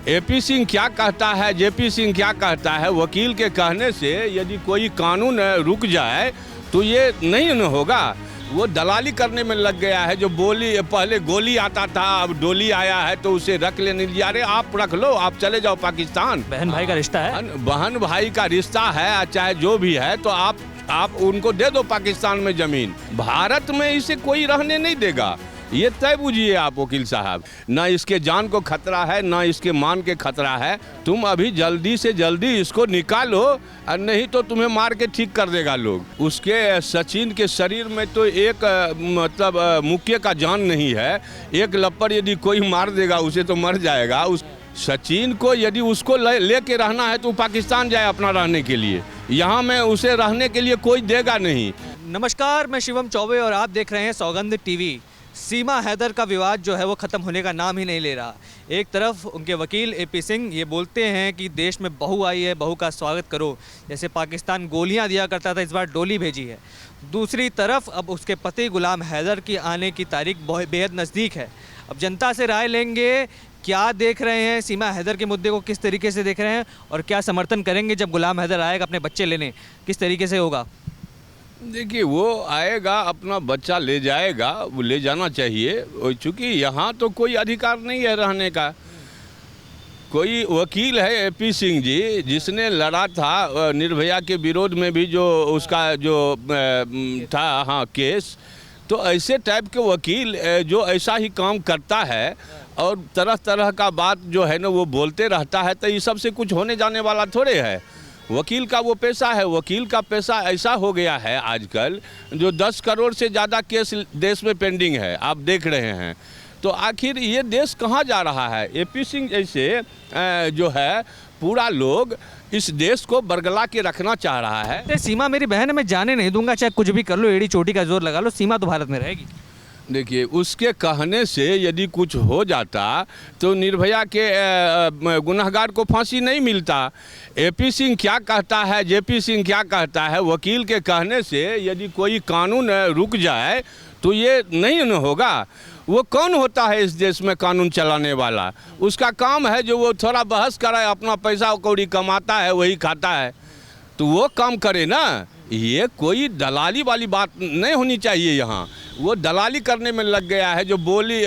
AP Singh क्या कहता है, जेपी सिंह क्या कहता है, वकील के कहने से यदि कोई कानून रुक जाए तो ये नहीं न होगा। वो दलाली करने में लग गया है। जो पहले गोली आता था, अब डोली आया है तो उसे रख लेने दिया। अरे आप रख लो, आप चले जाओ पाकिस्तान। बहन भाई का रिश्ता है, बहन भाई का रिश्ता है, चाहे जो भी है, तो आप उनको दे दो पाकिस्तान में जमीन। भारत में इसे कोई रहने नहीं देगा, ये तय बुझिए आप वकील साहब। ना इसके जान को खतरा है, ना इसके मान के खतरा है। तुम अभी जल्दी से जल्दी इसको निकालो, और नहीं तो तुम्हें मार के ठीक कर देगा लोग। उसके सचिन के शरीर में तो एक मुक्के का जान नहीं है। एक लप्पर यदि कोई मार देगा उसे तो मर जाएगा। उस सचिन को यदि उसको लेके रहना है तो पाकिस्तान जाए अपना रहने के लिए। यहाँ में उसे रहने के लिए कोई देगा नहीं। नमस्कार, मैं शिवम चौबे और आप देख रहे हैं सौगंध टीवी। सीमा हैदर का विवाद जो है वो ख़त्म होने का नाम ही नहीं ले रहा। एक तरफ उनके वकील एपी सिंह ये बोलते हैं कि देश में बहू आई है, बहू का स्वागत करो। जैसे पाकिस्तान गोलियां दिया करता था, इस बार डोली भेजी है। दूसरी तरफ अब उसके पति गुलाम हैदर की आने की तारीख बेहद नज़दीक है। अब जनता से राय लेंगे, क्या देख रहे हैं, सीमा हैदर के मुद्दे को किस तरीके से देख रहे हैं और क्या समर्थन करेंगे जब गुलाम हैदर आएगा अपने बच्चे लेने, किस तरीके से होगा। देखिए, वो आएगा अपना बच्चा ले जाएगा, वो ले जाना चाहिए। चूँकि यहाँ तो कोई अधिकार नहीं है रहने का। कोई वकील है एपी सिंह जी, जिसने लड़ा था निर्भया के विरोध में भी, जो उसका जो था हाँ केस। तो ऐसे टाइप के वकील जो ऐसा ही काम करता है और तरह तरह का बात जो है ना वो बोलते रहता है, तो ये सबसे कुछ होने जाने वाला थोड़े है। वकील का वो पैसा है। वकील का पैसा ऐसा हो गया है आजकल, जो 10 करोड़ से ज़्यादा केस देश में पेंडिंग है, आप देख रहे हैं। तो आखिर ये देश कहाँ जा रहा है। एपी सिंह जैसे जो है पूरा लोग इस देश को बरगला के रखना चाह रहा है। सीमा मेरी बहन है, मैं जाने नहीं दूंगा, चाहे कुछ भी कर लो, एड़ी चोटी का जोर लगा लो, सीमा तो भारत में रहेगी। देखिए, उसके कहने से यदि कुछ हो जाता तो निर्भया के गुनहगार को फांसी नहीं मिलता। एपी सिंह क्या कहता है, जेपी सिंह क्या कहता है, वकील के कहने से यदि कोई कानून रुक जाए तो ये नहीं न होगा। वो कौन होता है इस देश में कानून चलाने वाला। उसका काम है जो वो थोड़ा बहस करे, अपना पैसा कौड़ी कमाता है, वही खाता है, तो वो काम करे ना। ये कोई दलाली वाली बात नहीं होनी चाहिए। यहाँ वो दलाली करने में लग गया है। जो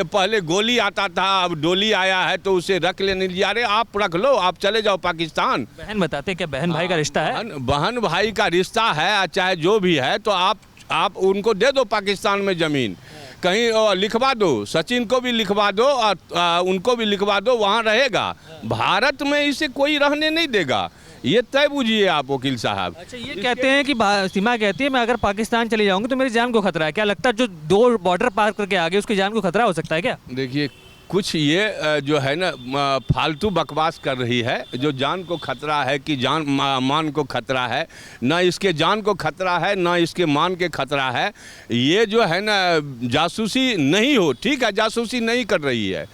पहले गोली आता था, अब डोली आया है तो उसे रख लेने दिया। अरे आप रख लो, आप चले जाओ पाकिस्तान। बहन बताते क्या बहन भाई का रिश्ता है, बहन भाई का रिश्ता है, चाहे जो भी है, तो आप उनको दे दो पाकिस्तान में ज़मीन। कहीं लिखवा दो, सचिन को भी लिखवा दो और उनको भी लिखवा दो, वहाँ रहेगा। भारत में इसे कोई रहने नहीं देगा, ये तय बुझिए आप वकील साहब। अच्छा, ये कहते हैं कि सीमा कहती है मैं अगर पाकिस्तान चली जाऊंगी तो मेरी जान को खतरा है। क्या लगता है जो 2 बॉर्डर पार करके आगे उसकी जान को खतरा हो सकता है क्या। देखिए, कुछ ये जो है ना फालतू बकवास कर रही है। जो जान को खतरा है कि जान मान को खतरा है, ना इसके जान को खतरा है, ना इसके मान के खतरा है। ये जो है ना जासूसी नहीं हो, ठीक है, जासूसी नहीं कर रही है,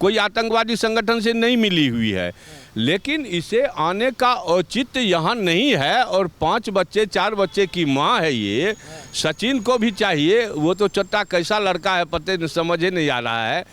कोई आतंकवादी संगठन से नहीं मिली हुई है, लेकिन इसे आने का औचित्य यहाँ नहीं है। और 5 बच्चे 4 बच्चे की माँ है ये। सचिन को भी चाहिए, वो तो चट्टा कैसा लड़का है पता समझे नहीं आ रहा है।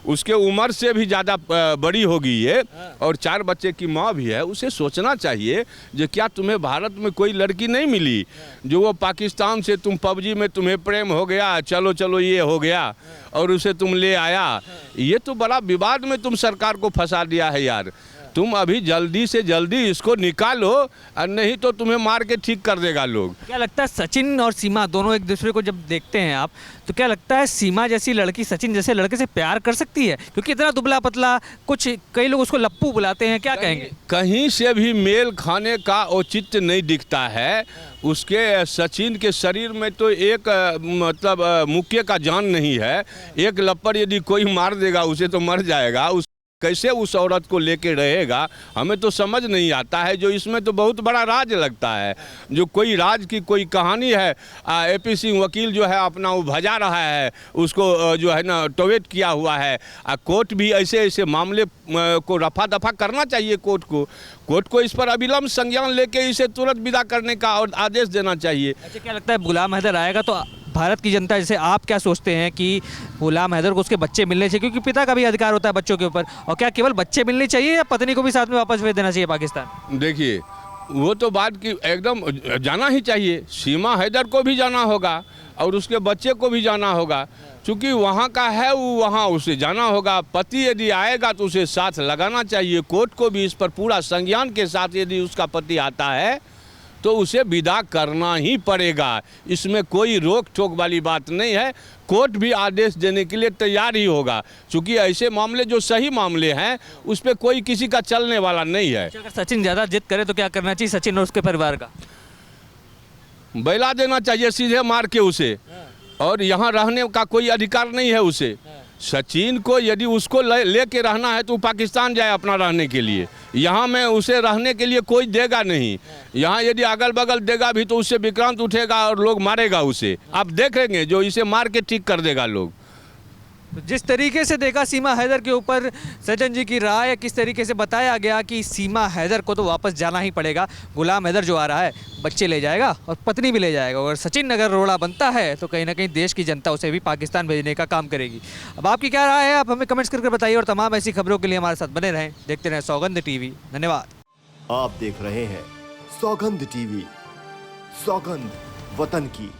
उसके उम्र से भी ज़्यादा बड़ी होगी ये, और 4 बच्चे की माँ भी है। उसे सोचना चाहिए जो क्या तुम्हें भारत में कोई लड़की नहीं मिली जो वो पाकिस्तान से तुम पबजी में तुम्हें प्रेम हो गया, चलो चलो ये हो गया, और उसे तुम ले आया। ये तो बड़ा विवाद में तुम सरकार को फंसा दिया है यार। तुम अभी जल्दी से जल्दी इसको निकालो, और नहीं तो तुम्हें मार के ठीक कर देगा लोग। क्या लगता है सचिन और सीमा दोनों एक दूसरे को जब देखते हैं आप, तो क्या लगता है सीमा जैसी लड़की सचिन जैसे लड़के से प्यार कर सकती है। क्योंकि इतना दुबला पतला, कुछ कई लोग उसको लप्पू बुलाते हैं, क्या कहेंगे। कहीं से भी मेल खाने का औचित्य नहीं दिखता है। उसके सचिन के शरीर में तो एक मुक्के का जान नहीं है। एक लप्पर यदि कोई मार देगा उसे तो मर जाएगा। कैसे उस औरत को लेके रहेगा, हमें तो समझ नहीं आता है। जो इसमें तो बहुत बड़ा राज लगता है, जो कोई राज की कोई कहानी है। एपी सिंह वकील जो है अपना वो भजा रहा है, उसको जो है ना टोवेट किया हुआ है। कोर्ट भी ऐसे ऐसे मामले को रफा दफा करना चाहिए। कोर्ट को इस पर अविलंब संज्ञान लेके इसे तुरंत विदा करने का और आदेश देना चाहिए। अच्छा, क्या लगता है गुलाम हैदर आएगा तो भारत की जनता, जैसे आप क्या सोचते हैं कि गुलाम हैदर को उसके बच्चे मिलने चाहिए, क्योंकि पिता का भी अधिकार होता है बच्चों के ऊपर, और क्या केवल बच्चे मिलने चाहिए या पत्नी को भी साथ में वापस भेज देना चाहिए पाकिस्तान? देखिए, वो तो बात की एकदम जाना ही चाहिए। सीमा हैदर को भी जाना होगा और उसके बच्चे को भी जाना होगा, क्योंकि वहाँ का है, वो वहाँ उसे जाना होगा। पति यदि आएगा तो उसे साथ लगाना चाहिए। कोर्ट को भी इस पर पूरा संज्ञान के साथ यदि उसका पति आता है तो उसे विदा करना ही पड़ेगा। इसमें कोई रोक टोक वाली बात नहीं है। कोर्ट भी आदेश देने के लिए तैयार ही होगा, क्योंकि ऐसे मामले जो सही मामले हैं उस पर कोई किसी का चलने वाला नहीं है। अगर सचिन ज़्यादा जिद करे तो क्या करना चाहिए सचिन और उसके परिवार का? बैला देना चाहिए सीधे मार के उसे, और यहाँ रहने का कोई अधिकार नहीं है उसे। सचिन को यदि उसको लेके रहना है तो पाकिस्तान जाए अपना रहने के लिए। यहाँ में उसे रहने के लिए कोई देगा नहीं। यहाँ यदि अगल बगल देगा भी तो उससे विक्रांत उठेगा और लोग मारेगा उसे। आप देखेंगे जो इसे मार के ठीक कर देगा लोग। तो जिस तरीके से देखा सीमा हैदर के ऊपर सचिन जी की राय, किस तरीके से बताया गया कि सीमा हैदर को तो वापस जाना ही पड़ेगा। गुलाम हैदर जो आ रहा है बच्चे ले जाएगा और पत्नी भी ले जाएगा, और सचिन अगर रोड़ा बनता है तो कहीं ना कहीं देश की जनता उसे भी पाकिस्तान भेजने का काम करेगी। अब आपकी क्या राय है, आप हमें कमेंट्स करके बताइए, और तमाम ऐसी खबरों के लिए हमारे साथ बने रहें, देखते रहें सौगंध टीवी। धन्यवाद। आप देख रहे हैं सौगंध टीवी, सौगंध वतन की।